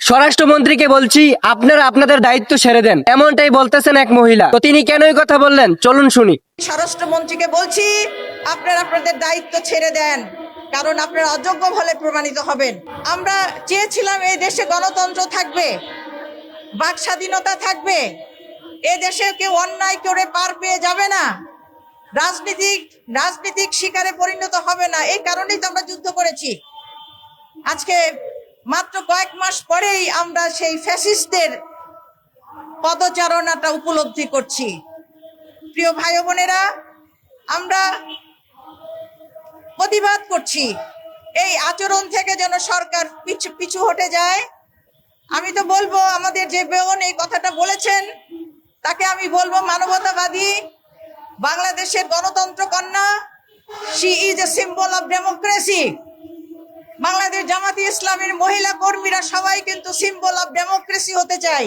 স্বরাষ্ট্রমন্ত্রীকে বলছি আপনারা আপনাদের দায়িত্ব ছেড়ে দেন, এমনটাই বলতেছেন এক মহিলা। তো তিনি কেন এই কথা বললেন চলুন শুনি। স্বরাষ্ট্রমন্ত্রীকে বলছি আপনারা আপনাদের দায়িত্ব ছেড়ে দেন, কারণ আপনারা অযোগ্য বলে প্রমাণিত হবেন। আমরা চেয়েছিলাম এই দেশে গণতন্ত্র থাকবে, বাক স্বাধীনতা থাকবে, এ দেশে কেউ অন্যায় করে পার পেয়ে যাবে না, রাজনীতিক শিকারে পরিণত হবে না। এই কারণেই তো আমরা যুদ্ধ করেছি। আজকে মাত্র কয়েক মাস পরেই আমরা সেই ফ্যাসিস্টদের পদচারণাটা উপলব্ধি করছি। প্রিয় ভাই বোনেরা, আমরা প্রতিবাদ করছি এই আচরণ থেকে যেন সরকার পিছু হটে যায়। আমি তো বলবো আমাদের যে বেগম এই কথাটা বলেছেন তাকে আমি বলবো মানবতাবাদী, বাংলাদেশের গণতন্ত্র কন্যা। She is a symbol of democracy. Bangladesh জামাতি ইসলামের মহিলা কর্মীরা সবাই কিন্তু সিম্বল অফ ডেমোক্রেসি হতে চাই।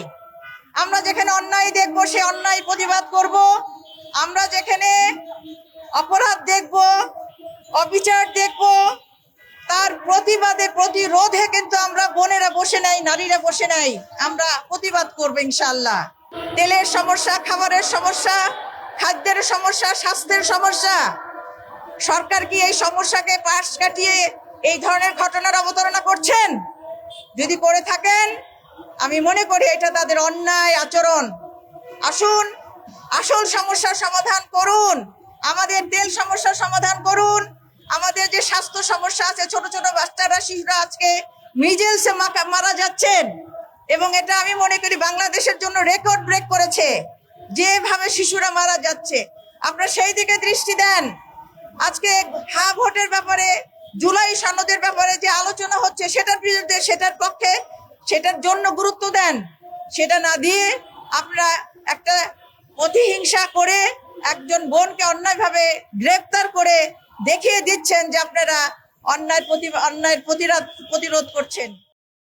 আমরা যেখানে অন্যায় দেখব সে অন্যায় প্রতিবাদ করব, আমরা যেখানে অপরাধ দেখব, অবিচার দেখব, তার প্রতিবাদে প্রতিরোধে কিন্তু আমরা বোনেরা বসে নাই, নারীরা বসে নাই, আমরা প্রতিবাদ করবো ইনশাআল্লাহ। তেলের সমস্যা, খাবারের সমস্যা, খাদ্যের সমস্যা, স্বাস্থ্যের সমস্যা, সরকার কি এই সমস্যাকে পাশ কাটিয়ে এই ধরনের ঘটনার অবতারণা করছেন? যদি করে থাকেন আমি মনে করি এটা তাদের অন্যায় আচরণ। আসুন আসল সমস্যার সমাধান করুন, আমাদের তেল সমস্যার সমাধান করুন, আমাদের যে স্বাস্থ্য সমস্যা আছে, ছোট ছোট বাচ্চারা, শিশুরা আজকে মিজেলসে মারা যাচ্ছেন, এবং এটা আমি মনে করি বাংলাদেশের জন্য রেকর্ড ব্রেক করেছে যেভাবে শিশুরা মারা যাচ্ছে। আপনারা সেই দিকে দৃষ্টি দেন। আজকে ভোটের ব্যাপারে, জুলাই সনদের ব্যাপারে যে আলোচনা হচ্ছে সেটার বিরুদ্ধে, সেটার পক্ষে, সেটার জন্য গুরুত্ব দেন। সেটা না দিয়ে আপনারা একটা প্রতিহিংসা করে একজন বোনকে অন্যায়ভাবে গ্রেফতার করে দেখিয়ে দিচ্ছেন যে আপনারা অন্যায়ের প্রতিরোধ করছেন।